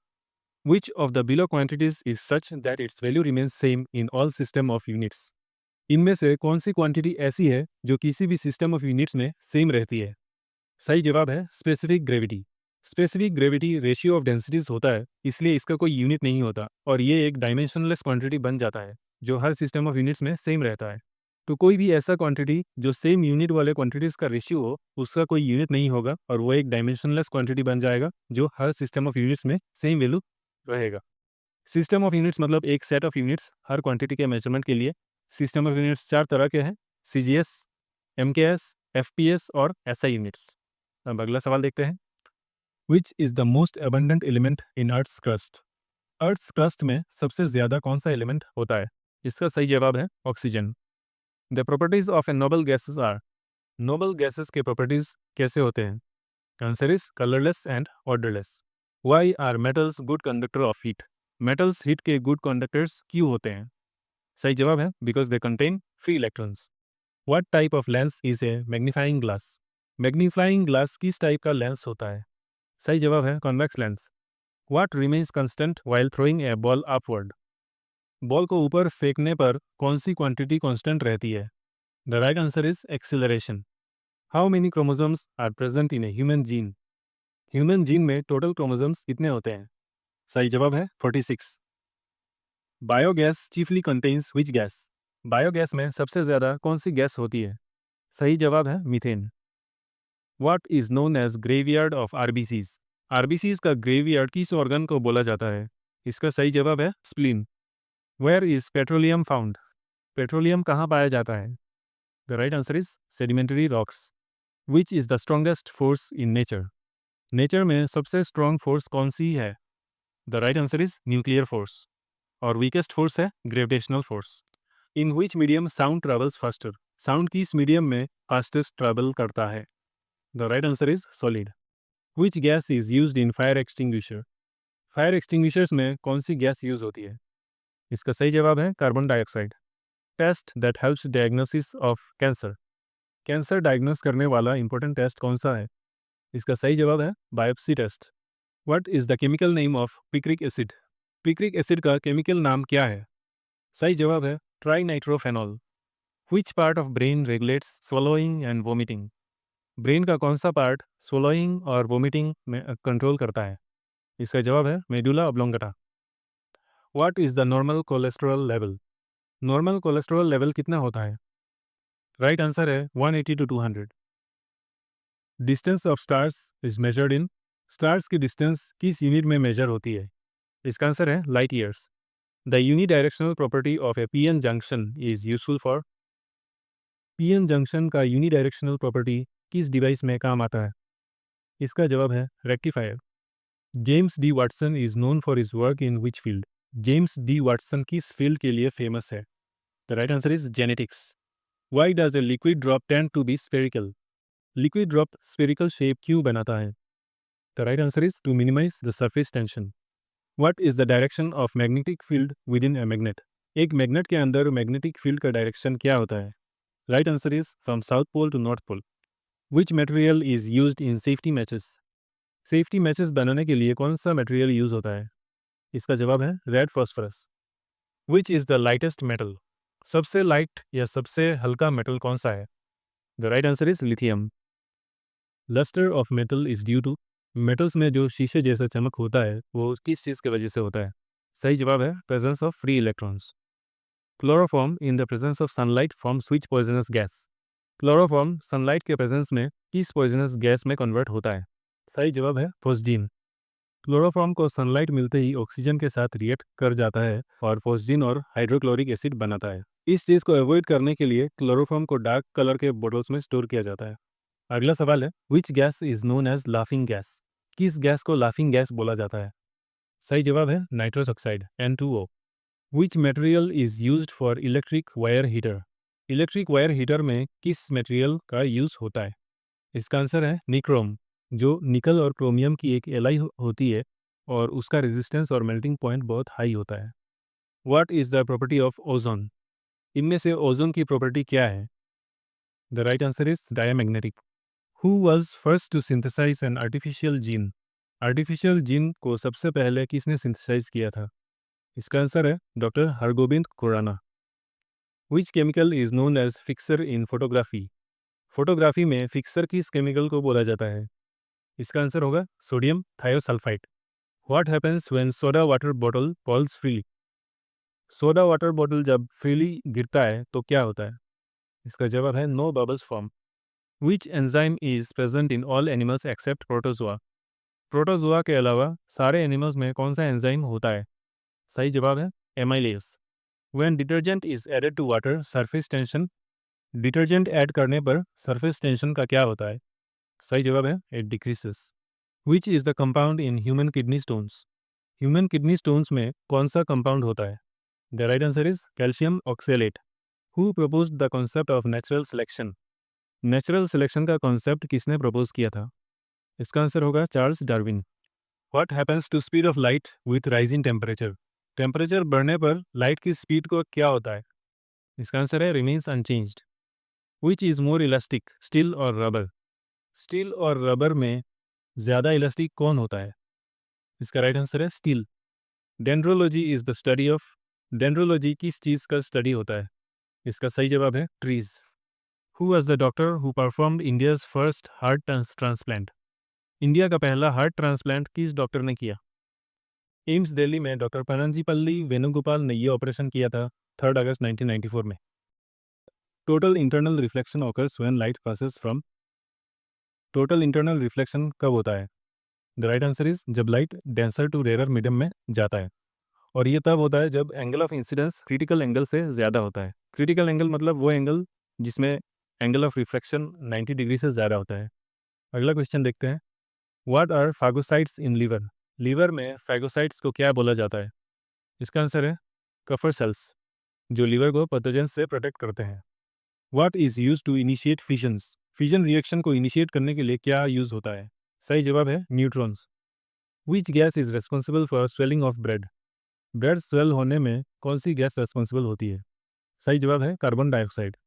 Which of the below quantities is such that its value remains same in all system of units? इनमें से कौन सी quantity ऐसी है जो किसी भी सिस्टम ऑफ यूनिट्स में सेम रहती है? सही जवाब है specific gravity. Specific gravity ratio of densities होता है, इसलिए इसका कोई यूनिट नहीं होता और ये एक डायमेंशनलेस क्वांटिटी बन जाता है जो हर सिस्टम ऑफ यूनिट्स में सेम रहता है. तो कोई भी ऐसा क्वांटिटी जो सेम यूनिट वाले क्वांटिटीज का रेशियो हो उसका कोई यूनिट नहीं होगा और वो एक डायमेंशनलेस क्वांटिटी बन जाएगा जो हर सिस्टम ऑफ यूनिट्स में सेम वैल्यू रहेगा. सिस्टम ऑफ यूनिट्स मतलब एक set of units her quantity के मेजरमेंट के लिए. सिस्टम ऑफ यूनिट्स 4 तरह के हैं: CGS, MKS, FPS और SI यूनिट्स. अब अगला सवाल देखते हैं. Which is the most abundant element in earth's crust? Earth's crust में सबसे ज्यादा कौन सा एलिमेंट होता है? इसका सही जवाब है oxygen. The properties of a noble gases are. Noble gases के प्रॉपर्टीज कैसे होते हैं? Answer is colourless and odourless. Why are metals good conductor of heat? Metals heat के गुड कंडक्टर्स क्यों होते हैं? सही जवाब है because they contain free electrons. What type of lens is a magnifying glass? Magnifying glass किस type का lens होता है? सही जवाब है convex lens. What remains constant while throwing A ball upward? Ball को ऊपर फेंकने पर कौन सी क्वांटिटी कांस्टेंट रहती है? The right answer is acceleration. How many chromosomes are present in a human gene? Human gene में टोटल क्रोमोसोम्स कितने होते हैं? सही जवाब है 46। Biogas chiefly contains which gas? Biogas में सबसे ज़्यादा कौन सी गैस होती है? सही जवाब है methane. What is known as graveyard of RBCs? RBCs का ग्रेवयार्ड किस ऑर्गन को बोला जाता है? इसका सही जवाब है spleen. Where is petroleum found? Petroleum कहाँ पाया जाता है? The right answer is sedimentary rocks. Which is the strongest force in nature? Nature में सबसे स्ट्रॉन्ग फोर्स कौन सी है? द राइट आंसर इज न्यूक्लियर फोर्स। और वीकेस्ट फोर्स है gravitational force. In which medium sound travels faster? Sound किस medium में फास्टेस्ट ट्रेवल करता है? The right answer is solid. Which gas is used in fire extinguisher? Fire extinguishers में कौन सी गैस यूज होती है? इसका सही जवाब है carbon dioxide. Test that helps diagnosis of cancer? Cancer diagnose करने वाला इंपॉर्टेंट टेस्ट कौन सा है? इसका सही जवाब है biopsy test. What is the chemical name of picric acid? Picric acid का केमिकल नाम क्या है? सही जवाब है trinitrophenol. Which part of brain regulates swallowing and vomiting? Brain का कौन सा पार्ट swallowing और वोमिटिंग में कंट्रोल करता है? इसका जवाब है medulla oblongata. What is the normal cholesterol level? Normal cholesterol level कितना होता है? राइट आंसर है 180 to 200। Distance of stars is measured in? Stars की डिस्टेंस किस यूनिट में मेजर होती है? इसका आंसर है light years. The unidirectional property of A PN junction is useful for? PN junction का यूनिडायरेक्शनल प्रॉपर्टी किस डिवाइस में काम आता है? इसका जवाब है rectifier. James D Watson is known for his work in which field? James D Watson किस फील्ड के लिए फेमस है? The right answer is genetics. Why does a liquid drop tend to be spherical? Liquid drop spherical shape क्यों बनाता है? The right answer is to minimise the surface tension. What is the direction of magnetic field within a magnet? एक magnet के अंदर magnetic field का direction क्या होता है? Right answer is from south pole to north pole. Which material is used in safety matches? Safety matches बनाने के लिए कौन सा मटेरियल यूज होता है? इसका जवाब है red phosphorus. Which is the lightest metal? सबसे लाइट या सबसे हल्का मेटल कौन सा है? The right answer is lithium. Lustre of metal is due to? Metals में जो शीशे जैसा चमक होता है वो किस चीज़ की वजह से होता है? सही जवाब है presence of free electrons. Chloroform in the presence of sunlight forms which poisonous gas? Chloroform sunlight के प्रेजेंस में किस पॉइजनस गैस में कन्वर्ट होता है? सही जवाब है फोस्जीन। क्लोरोफॉर्म को सनलाइट मिलते ही ऑक्सीजन के साथ रिएक्ट कर जाता है और फोस्जीन और हाइड्रोक्लोरिक एसिड बनाता है। इस चीज़ को अवॉइड करने के लिए क्लोरोफॉर्म को डार्क कलर के बोटल्स में स्टोर किया जाता है। अगला सवाल है which gas is known as laughing gas? किस गैस को लाफिंग गैस बोला जाता है? सही जवाब है nitrous oxide N2O। Which material is used for electric wire heater? Electric wire heater में किस मटेरियल का यूज होता है? इसका आंसर है निक्रोम, जो निकल और क्रोमियम की एक एलाई होती है और उसका रेजिस्टेंस और मेल्टिंग पॉइंट बहुत हाई होता है। What is the property of ozone? इनमें से ओजोन की प्रॉपर्टी क्या है? The right answer is diamagnetic. Who was first to synthesise an artificial gene? Artificial gene को सबसे पहले किसने सिंथेसाइज किया था? इसका आंसर है doctor Hargobind Khorana. Which chemical is known as fixer in photography? Photography में फिक्सर किस केमिकल को बोला जाता है? इसका आंसर होगा sodium thiosulphide. What happens when soda water bottle falls freely? Soda water bottle जब फ्रीली गिरता है तो क्या होता है? इसका जवाब है no bubbles form. Which enzyme is present in all animals except protozoa? Protozoa के अलावा सारे एनिमल्स में कौन सा एंजाइम होता है? सही जवाब है amylase. When detergent is added to water surface tension? Detergent add करने पर सरफेस टेंशन का क्या होता है? सही जवाब है it decreases. Which is the compound in human kidney stones? Human kidney stones में कौन सा कंपाउंड होता है? The right answer is calcium oxalate. Who proposed the concept of natural selection? Natural selection का कॉन्सेप्ट किसने प्रपोज किया था? इसका आंसर होगा Charles Darwin. What happens to speed of light with rising temperature? Temperature बढ़ने पर लाइट की speed को क्या होता है? इसका आंसर है remains unchanged. Which is more elastic steel और रबर? स्टील और रबर में ज़्यादा इलास्टिक कौन होता है? इसका राइट आंसर है steel. Dendrology is the study of? Dendrology किस चीज़ का स्टडी होता है? इसका सही जवाब है trees. Who was the doctor who performed India's first heart transplant? India का पहला हार्ट ट्रांसप्लांट किस डॉक्टर ने किया? एम्स दिल्ली में डॉक्टर पनंजीपल्ली वेणुगोपाल ने ये ऑपरेशन किया था 3 अगस्त 1994 में। Total internal reflection occurs when light passes from. Total internal reflection कब होता है? द राइट आंसर इज जब light denser to rare medium में जाता है, और ये तब होता है जब angle of incidence critical angle से ज़्यादा होता है। क्रिटिकल एंगल मतलब वो एंगल जिसमें एंगल ऑफ रिफ्लेक्शन 90 डिग्री से ज़्यादा होता है। अगला क्वेश्चन देखते हैं। What are phagocytes in liver? Liver में फैगोसाइट्स को क्या बोला जाता है? इसका आंसर है कफर सेल्स, जो लीवर को पैथोजन से प्रोटेक्ट करते हैं। What is use to initiate fissions? Fission reaction को इनिशिएट करने के लिए क्या यूज होता है? सही जवाब है neutrons. Which gas is responsible for swelling of bread? Bread swell होने में कौन सी गैस रेस्पॉन्सिबल होती है? सही जवाब है carbon dioxide.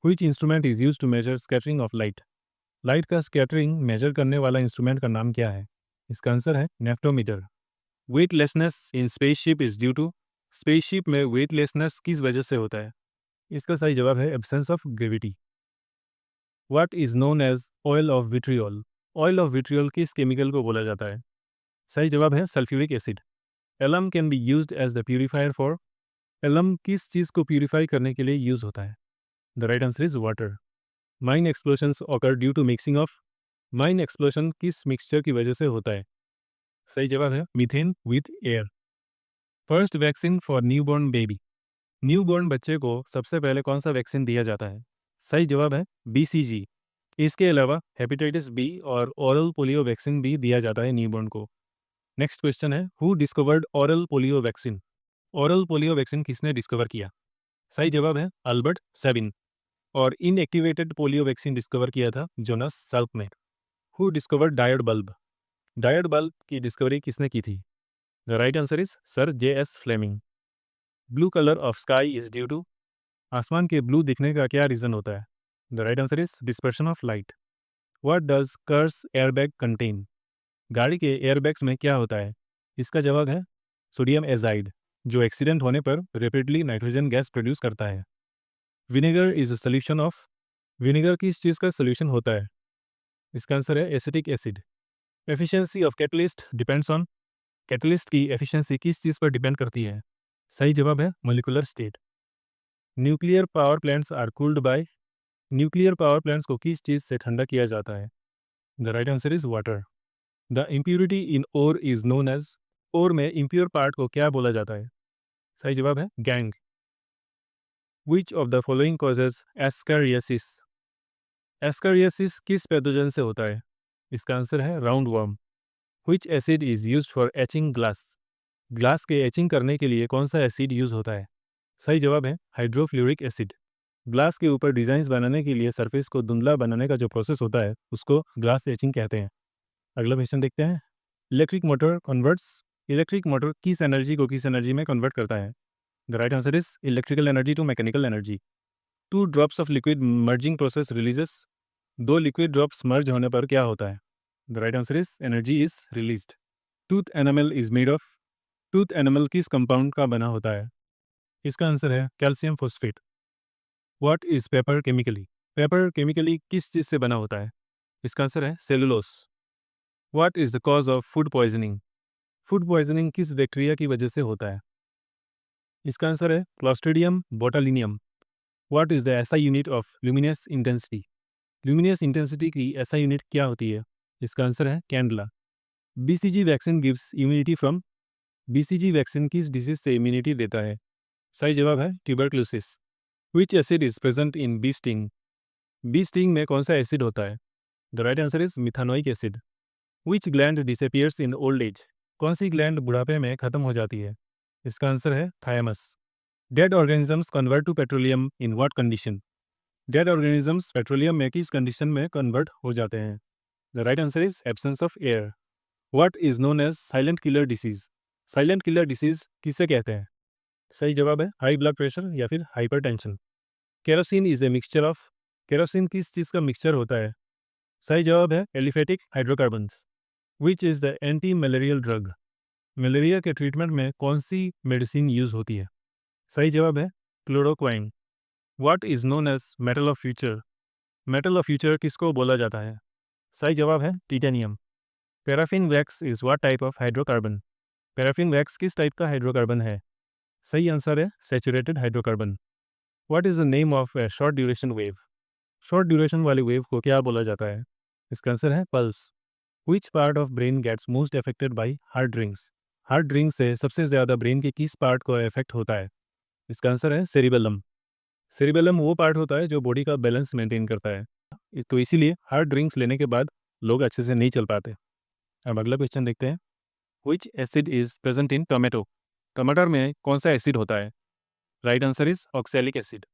Which instrument is use to measure scattering of light? Light का स्कैटरिंग मेजर करने वाला इंस्ट्रूमेंट का नाम क्या है? इसका आंसर है नेफ्टोमीटर। Weightlessness in spaceship is due to. Spaceship में वेटलेसनेस किस वजह से होता है? इसका सही जवाब है absence of gravity. What is known as oil of vitriol? Oil of vitriol किस केमिकल को बोला जाता है? सही जवाब है sulphuric acid. Alum can be used as the purifier for. Alum किस चीज़ को प्यूरिफाई करने के लिए यूज होता है? The right answer is water. Mine explosions occur due to mixing of. Mine explosion किस मिक्सचर की वजह से होता है? सही जवाब है methane with air. First vaccine for newborn baby. Newborn बच्चे को सबसे पहले कौन सा वैक्सीन दिया जाता है? सही जवाब है बीसीजी। इसके अलावा हेपेटाइटिस बी और ओरल पोलियो वैक्सीन भी दिया जाता है न्यूबॉर्न को। नेक्स्ट क्वेश्चन है who discovered oral polio vaccine? Oral polio vaccine किसने डिस्कवर किया? सही जवाब है अल्बर्ट सेबिन। और इनएक्टिवेटेड पोलियो वैक्सीन डिस्कवर किया था जोनास साल्क ने। Who discovered diode bulb? Diode bulb की डिस्कवरी किसने की थी? The right answer is sir J S. Fleming. Blue colour of sky is due to. आसमान के ब्लू दिखने का क्या रीज़न होता है? The right answer is dispersion of light. What does car's airbag contain? गाड़ी के एयरबैग्स में क्या होता है? इसका जवाब है सोडियम एजाइड, जो एक्सीडेंट होने पर रेपिडली नाइट्रोजन गैस प्रोड्यूस करता है। Vinegar is a solution of. विनेगर किस चीज़ का सोल्यूशन होता है? इसका आंसर है acetic acid. Efficiency of catalyst depends on. Catalyst की एफिशिएंसी किस चीज़ पर डिपेंड करती है? सही जवाब है molecular state. Nuclear power plants are cooled by. Nuclear power plants को किस चीज़ से ठंडा किया जाता है? The right answer is water. The impurity in ore is known as. ओर में इम्प्योर पार्ट को क्या बोला जाता है? सही जवाब है gang. Which of the following causes ascariasis? Ascariasis किस पैथोजन से होता है? इसका आंसर है round worm. Which acid is use for etching glass? Glass के एचिंग करने के लिए कौन सा एसिड यूज होता है? सही जवाब है हाइड्रोफ्लोरिक एसिड। ग्लास के ऊपर डिजाइन बनाने के लिए सरफेस को धुंधला बनाने का जो प्रोसेस होता है उसको ग्लास एचिंग कहते हैं। अगला क्वेश्चन देखते हैं। Electric motor converts. Electric motor किस एनर्जी को किस एनर्जी में कन्वर्ट करता है? The right answer is electrical energy to mechanical energy. Two drops of liquid merging process releases. दो लिक्विड ड्रॉप्स मर्ज होने पर क्या होता है? The right answer is energy is released. Tooth enamel is made of. Tooth enamel किस compound का बना होता है? इसका आंसर है calcium phosphate. What is paper chemically? Paper chemically किस चीज़ से बना होता है? इसका आंसर है cellulose. What is the cause of food poisoning? Food poisoning किस बैक्टीरिया की वजह से होता है? इसका आंसर है clostridium botulinum. What is the SI unit of luminous intensity? Luminous intensity की एसआई यूनिट क्या होती है? इसका आंसर है candela. BCG vaccine gives immunity from. BCG vaccine किस डिजीज से इम्यूनिटी देता है? सही जवाब है tuberculosis. Which acid is present in bee sting? Bee sting में कौन सा एसिड होता है? The right answer is methanoic acid. Which gland disappears in old age? कौन सी ग्लैंड बुढ़ापे में खत्म हो जाती है? इसका आंसर है thymus. Dead organisms convert to petroleum in what condition? Dead organisms petroleum में किस कंडीशन में कन्वर्ट हो जाते हैं? The right answer is absence of air. What is known as silent killer disease? Silent killer disease किसे कहते हैं? सही जवाब है हाई ब्लड प्रेशर या फिर hypertension. Kerosene is a mixture of. Kerosene किस चीज़ का मिक्सचर होता है? सही जवाब है aliphatic hydrocarbons. Which is the anti malarial drug? Malaria के ट्रीटमेंट में कौन सी मेडिसिन यूज होती है? सही जवाब है chloroquine. What is known as metal of future? Metal of future किसको बोला जाता है? सही जवाब है titanium. Paraffin wax is what type of hydrocarbon? Paraffin wax किस टाइप का हाइड्रोकार्बन है? सही आंसर है saturated hydrocarbon. What is the name of a short duration wave? Short duration वाली वेव को क्या बोला जाता है? इसका आंसर है pulse. Which part of brain gets most affected by hard drinks? Hard drink से सबसे ज़्यादा ब्रेन के किस पार्ट को इफेक्ट होता है? इसका आंसर है सेरिबेलम। सेरिबेलम वो पार्ट होता है जो बॉडी का बैलेंस मेंटेन करता है, तो इसीलिए हार्ड ड्रिंक्स लेने के बाद लोग अच्छे से नहीं चल पाते। अब अगला क्वेश्चन देखते हैं। विच acid is present in tomato? टमाटर में कौन सा एसिड होता है? Right answer is oxalic acid.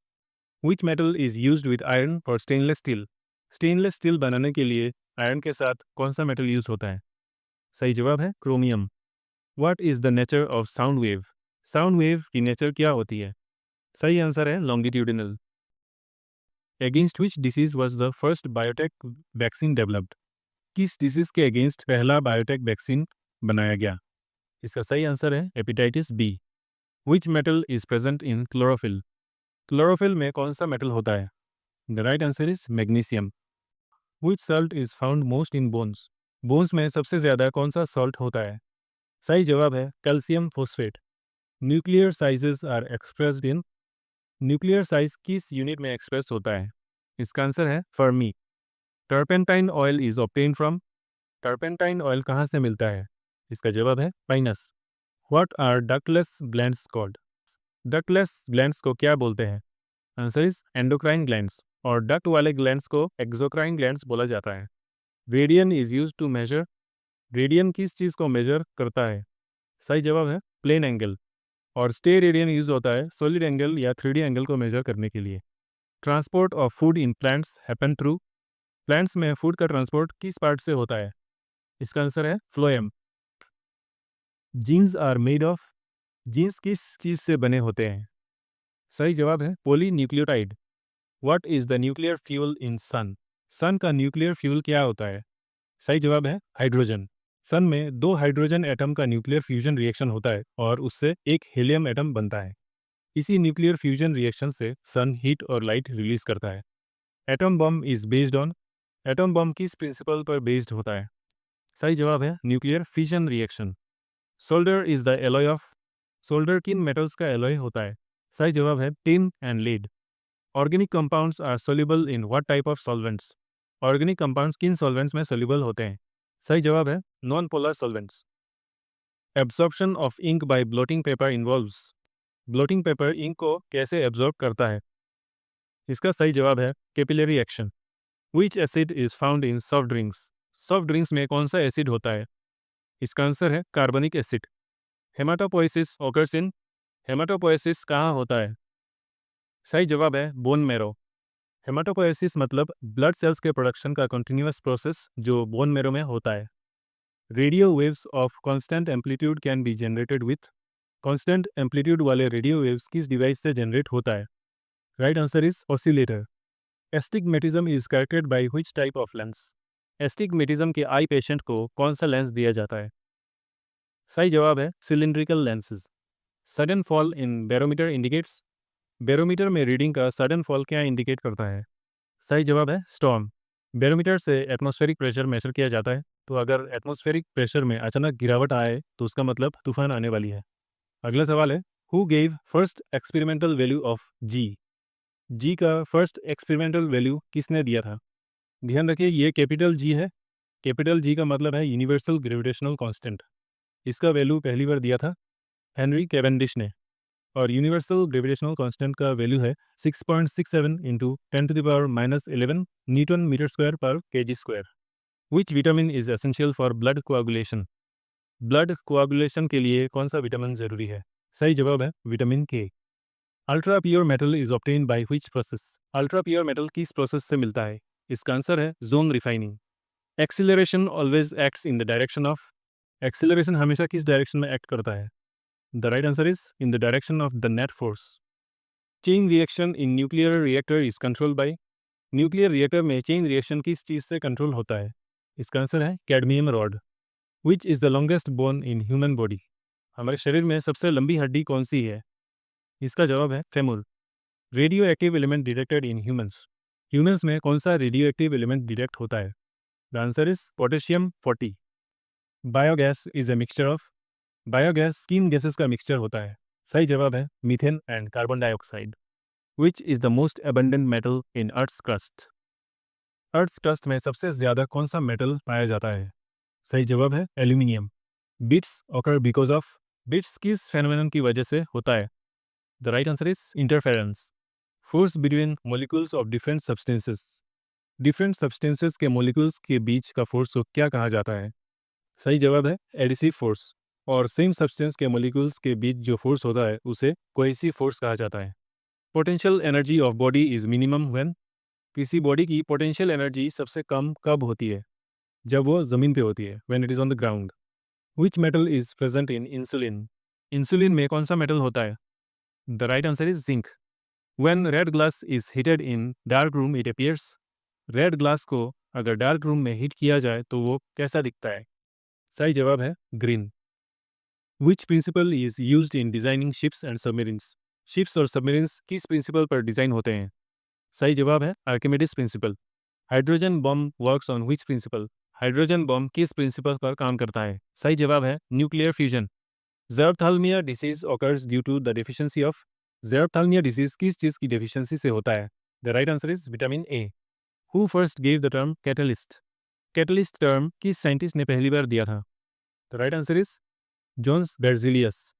Which metal is used with iron for stainless steel? Stainless steel बनाने के लिए आयरन के साथ कौन सा मेटल यूज होता है? सही जवाब है chromium. What is the nature of sound wave? Sound wave की नेचर क्या होती है? सही आंसर है longitudinal. Against which disease was the first biotech vaccine developed? किस डिसीज के अगेंस्ट पहला बायोटेक वैक्सीन बनाया गया? इसका सही आंसर है hepatitis B. Which metal is present in chlorophyll? Chlorophyll में कौन सा मेटल होता है? The right answer is magnesium. Which salt is found most in bones? Bones में सबसे ज़्यादा कौन सा सॉल्ट होता है? सही जवाब है calcium phosphate. Nuclear sizes are expressed in? Nuclear size किस यूनिट में एक्सप्रेस होता है? इसका आंसर है fermi. Turpentine oil is obtain from? Turpentine oil कहाँ से मिलता है? इसका जवाब है pinus. What are ductless glands called? Ductless glands को क्या बोलते हैं? आंसर इज एंडोक्राइन ग्लैंड्स, और डक्ट वाले ग्लैंड्स को एक्सोक्राइन ग्लैंड्स बोला जाता है। Radian is use to measure? Radian किस चीज़ को मेजर करता है? सही जवाब है प्लेन एंगल। और स्टे रेडियन यूज होता है सॉलिड एंगल या 3D एंगल को मेजर करने के लिए। Transport of food in plants happen through? Plants में फूड का ट्रांसपोर्ट किस पार्ट से होता है? इसका आंसर है phloem. Genes are made of? Genes किस चीज़ से बने होते हैं? सही जवाब है polynucleotide. What is the nuclear fuel in sun? Sun का न्यूक्लियर फ्यूल क्या होता है? सही जवाब है हाइड्रोजन। सन में दो हाइड्रोजन एटम का न्यूक्लियर फ्यूजन रिएक्शन होता है और उससे एक हीलियम एटम बनता है। इसी न्यूक्लियर फ्यूजन रिएक्शन से सन हीट और लाइट रिलीज करता है। Atom bomb is based on? Atom bomb किस प्रिंसिपल पर बेस्ड होता है? सही जवाब है nuclear fission reaction. Solder is the alloy of? Solder किन मेटल्स का एलॉय होता है? सही जवाब है tin and lead. Organic compounds are soluble in what type of solvents? Organic compounds किन सॉल्वेंट्स में सोल्यूबल होते हैं? सही जवाब है non polar solvents. Absorption of ink by blotting paper involves? Blotting paper ink को कैसे एब्जॉर्ब करता है? इसका सही जवाब है capillary action. Which acid is found in soft drinks? Soft drinks में कौन सा एसिड होता है? इसका आंसर है carbonic acid. Haematopoiesis occurs in? Haematopoiesis कहाँ होता है? सही जवाब है बोन मैरो। हेमाटोपोइसिस मतलब ब्लड सेल्स के प्रोडक्शन का कंटिन्यूअस प्रोसेस जो बोन मैरो में होता है। Radio waves of constant amplitude can be generated with? Constant amplitude वाले रेडियो वेव्स किस डिवाइस से जनरेट होता है? Right answer is oscillator. Astigmatism is corrected by which type of lens? Astigmatism के आई पेशेंट को कौन सा लेंस दिया जाता है? सही जवाब है cylindrical lenses. Sudden fall in barometer indicates? Barometer में रीडिंग का सडन फॉल क्या इंडिकेट करता है? सही जवाब है स्टॉर्म। बैरोमीटर से एटमॉस्फेरिक प्रेशर मेजर किया जाता है, तो अगर एटमॉस्फेरिक प्रेशर में अचानक गिरावट आए तो उसका मतलब तूफान आने वाली है। अगला सवाल है who gave first experimental value of G? G का फर्स्ट एक्सपेरिमेंटल वैल्यू किसने दिया था? ध्यान रखिए ये कैपिटल जी है। कैपिटल जी का मतलब है यूनिवर्सल ग्रेविटेशनल कांस्टेंट। इसका वैल्यू पहली बार दिया था हेनरी कैवेंडिश ने, और यूनिवर्सल ग्रेविटेशनल कांस्टेंट का वैल्यू है 6.67 इंटू 10⁻⁻11 न्यूटन मीटर स्क्वायर पर KG square. Which vitamin is essential for blood coagulation? Blood coagulation के लिए कौन सा विटामिन जरूरी है? सही जवाब है विटामिन के। Ultra pure metal is obtain by which process? Ultra pure metal किस प्रोसेस से मिलता है? इसका आंसर है zone refining. Acceleration always acts in the direction of? Acceleration हमेशा किस डायरेक्शन में एक्ट करता है? The right answer is in the direction of the net force. Chain reaction in nuclear reactor is control by? Nuclear reactor में chain reaction किस चीज़ से control होता है? इसका आंसर है cadmium rod. Which is the longest bone in human body? हमारे शरीर में सबसे लंबी हड्डी कौन सी है? इसका जवाब है femur. Radioactive element detected in humans? Humans में कौन सा रेडियो एक्टिव एलिमेंट डिटेक्ट होता है? The answer is potassium 40। Biogas is a mixture of. Biogas किन गैसेस का मिक्सचर होता है? सही जवाब है methane and carbon dioxide. Which is the most abundant metal in earth's crust? Earth's crust में सबसे ज्यादा कौन सा मेटल पाया जाता है? सही जवाब है aluminium. Bits occur because of. Bits किस फेनोमेनन की वजह से होता है? The right answer is interference. Force between molecules of different substances. Different substances के मोलिक्यूल्स के बीच का फोर्स को क्या कहा जाता है? सही जवाब है एडिसिव फोर्स। और सेम सब्सटेंस के मोलिक्यूल्स के बीच जो फोर्स होता है उसे कोहेसिव फोर्स कहा जाता है। Potential energy of body is minimum when. किसी बॉडी की पोटेंशियल एनर्जी सबसे कम कब होती है? जब वो जमीन पे होती है, when it is on the ground. Which metal is present in insulin? Insulin में कौन सा मेटल होता है? The right answer is zinc. When red glass is heated in dark room it appears. Red glass को अगर dark room में heat किया जाए तो वो कैसा दिखता है? सही जवाब है green. Which principle is used in designing ships and submarines? Ships और सबमरीन्स किस प्रिंसिपल पर डिजाइन होते हैं? सही जवाब है Archimedes principle. Hydrogen bomb works on which principle? Hydrogen bomb किस प्रिंसिपल पर काम करता है? सही जवाब है nuclear fusion. Xerophthalmia disease occurs due to the deficiency of. Xerophthalmia disease किस चीज़ की डेफिशिएंसी से होता है? The right answer is vitamin A. Who first gave the term catalyst? Catalyst term किस साइंटिस्ट ने पहली बार दिया था? The right answer is Jons Berzelius.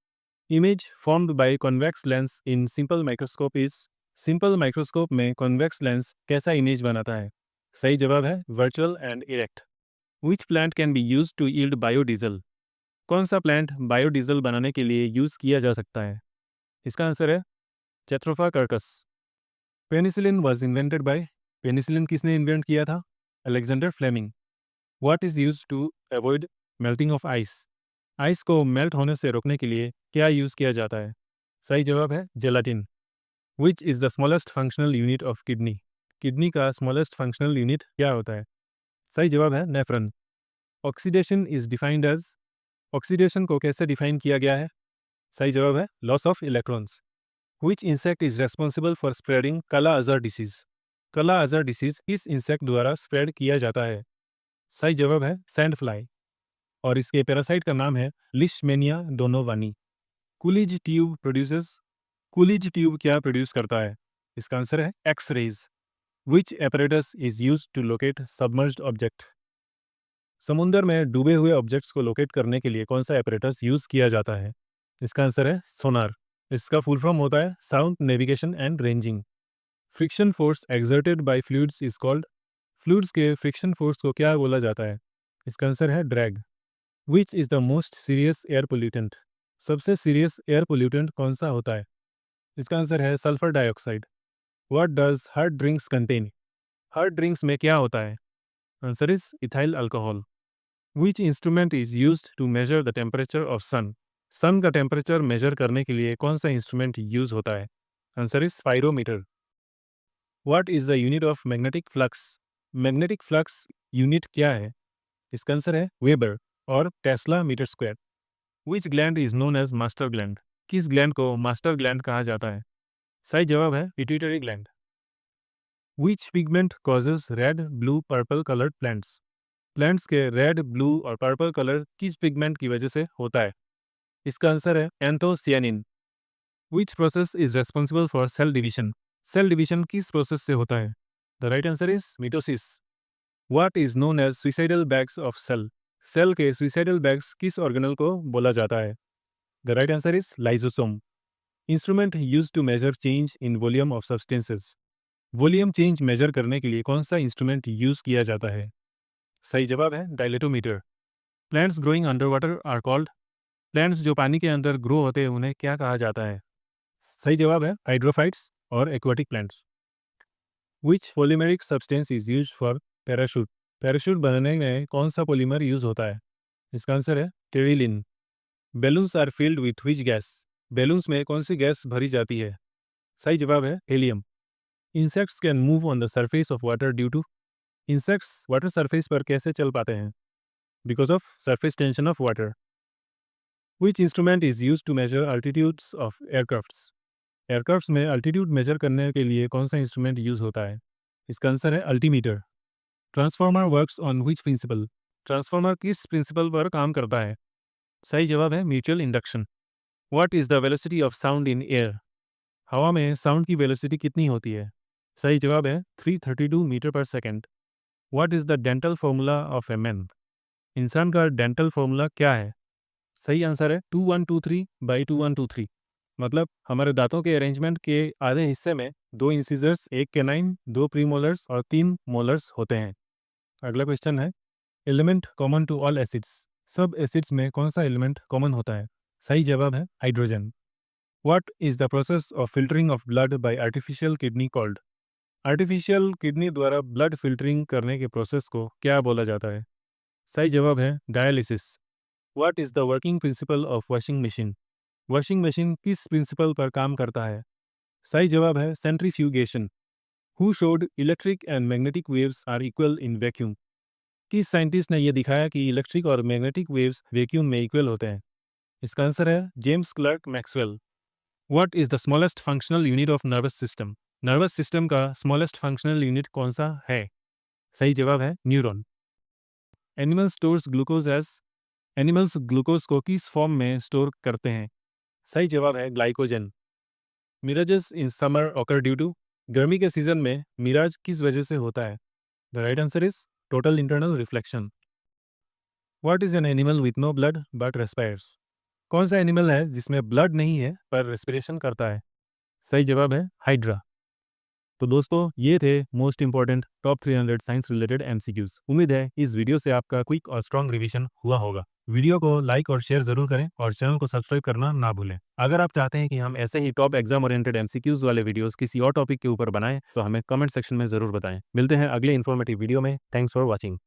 Image formed by convex lens in simple microscope is. Simple microscope में convex lens कैसा image बनाता है? सही जवाब है virtual and erect. Which plant can be use to yield biodiesel? कौन सा plant biodiesel बनाने के लिए यूज किया जा सकता है? इसका आंसर है jatropha curcas. Penicillin was invented by. Penicillin किसने इन्वेंट किया था? Alexander Fleming. What is use to avoid melting of ice? Ice को मेल्ट होने से रोकने के लिए क्या यूज किया जाता है? सही जवाब है gelatin. Which is the smallest functional unit of kidney? Kidney का स्मॉलेस्ट फंक्शनल यूनिट क्या होता है? सही जवाब है nephron. Oxidation is defined as. Oxidation को कैसे डिफाइन किया गया है? सही जवाब है loss of electrons. Which insect is responsible for spreading kala azar disease? Kala azar disease किस इंसेक्ट द्वारा स्प्रेड किया जाता है? सही जवाब है सैंड फ्लाई। और इसके पैरासाइट का नाम है leishmania donovani. Coolidge tube produces. Coolidge tube क्या प्रोड्यूस करता है? इसका आंसर है X rays. Which apparatus is use to locate submerged object? समुंदर में डूबे हुए ऑब्जेक्ट्स को लोकेट करने के लिए कौन सा एपरेटस यूज किया जाता है? इसका आंसर है सोनार। इसका फुल फॉर्म होता है sound navigation and ranging. Friction force exerted by fluids is called. Fluids के फ्रिक्शन फोर्स को क्या बोला जाता है? इसका आंसर है drag. Which is the most serious air pollutant? सबसे सीरियस एयर पोल्यूटेंट कौन सा होता है? इसका आंसर है sulphur dioxide. What does hard drinks contain? Hard drinks में क्या होता है? Answer is ethyl alcohol. Which instrument is used to measure the temperature of sun? Sun का टेम्परेचर मेजर करने के लिए कौन सा इंस्ट्रूमेंट यूज होता है? Answer is pyrometer. What is the unit of magnetic flux? Magnetic flux unit क्या है? इसका आंसर है वेबर और tesla metre square. Which gland is known as master gland? किस ग्लैंड को मास्टर ग्लैंड कहा जाता है? सही जवाब है pituitary gland. Which pigment causes red blue purple coloured plants? Plants के रेड ब्लू और पर्पल कलर किस पिगमेंट की वजह से होता है? इसका आंसर है anthocyanin. Which process is responsible for cell division? Cell division किस प्रोसेस से होता है? The right answer is mitosis. What is known as suicidal bags of cell? Cell के सुइसाइडल बैग्स किस ऑर्गेनल को बोला जाता है? The right answer is lysosome. Instrument use to measure change in volume of substances. Volume change measure करने के लिए कौन सा इंस्ट्रूमेंट यूज किया जाता है? सही जवाब है dilatometer. Plants growing under water are called. Plants जो पानी के अंदर ग्रो होते हैं उन्हें क्या कहा जाता है? सही जवाब है हाइड्रोफाइट्स और aquatic plants. Which polymeric substance is use for parachute? Parachute बनाने में कौन सा पॉलीमर यूज होता है? इसका आंसर है terylene. Balloons are filled with which gas? Balloons में कौन सी गैस भरी जाती है? सही जवाब है helium. Insects can move on the surface of water due to. Insects water surface पर कैसे चल पाते हैं? Because of surface tension of water. Which instrument is use to measure altitudes of aircrafts? Aircrafts में अल्टीट्यूड मेजर करने के लिए कौन सा इंस्ट्रूमेंट यूज होता है? इसका आंसर है altimeter. Transformer works on which principle? Transformer किस प्रिंसिपल पर काम करता है? सही जवाब है mutual induction. What is the velocity of sound in air? हवा में साउंड की वेलोसिटी कितनी होती है? सही जवाब है 332 मीटर पर second. What is the dental formula of a man? इंसान का डेंटल फॉर्मूला क्या है? सही आंसर है 2123/2123। मतलब हमारे दांतों के अरेंजमेंट के आधे हिस्से में 2 इंसिजर्स, 1 कैनाइन, 2 प्रीमोलर्स और 3 मोलर्स होते हैं। अगला क्वेश्चन है, element common to all acids? सब एसिड्स में कौन सा एलिमेंट कॉमन होता है? सही जवाब है hydrogen. What is the process of filtering of blood bye artificial kidney called? Artificial kidney द्वारा ब्लड फिल्टरिंग करने के प्रोसेस को क्या बोला जाता है? सही जवाब है dialysis. What is the working principle of washing machine? Washing machine किस प्रिंसिपल पर काम करता है? सही जवाब है centrifugation. Who showed electric and magnetic waves are equal in vacuum? किस साइंटिस्ट ने यह दिखाया कि इलेक्ट्रिक और मैग्नेटिक वेव्स वैक्यूम में इक्वल होते हैं? इसका आंसर है James Clerk Maxwell. What is the smallest functional unit of nervous system? Nervous system का स्मॉलेस्ट फंक्शनल यूनिट कौन सा है? सही जवाब है neuron. Animal stores glucose as? Animals glucose को किस फॉर्म में स्टोर करते हैं? सही जवाब है glycogen. Mirages in summer occur due to? गर्मी के सीजन में मिराज किस वजह से होता है? The right answer is total internal reflection. What is an animal with no blood but respires? कौन सा एनिमल है जिसमें ब्लड नहीं है पर रेस्पिरेशन करता है? सही जवाब है हाइड्रा। तो दोस्तों, ये थे most important top 300 science related MCQs. उम्मीद है इस वीडियो से आपका क्विक और स्ट्रॉन्ग रिवीजन हुआ होगा। वीडियो को लाइक और शेयर जरूर करें और चैनल को सब्सक्राइब करना ना भूलें। अगर आप चाहते हैं कि हम ऐसे ही टॉप एग्जाम ओरिएंटेड एमसीक्यूज वाले वीडियोस किसी और टॉपिक के ऊपर बनाएं तो हमें कमेंट सेक्शन में जरूर बताएं। मिलते हैं अगले इन्फॉर्मेटिव वीडियो में। Thanks for watching.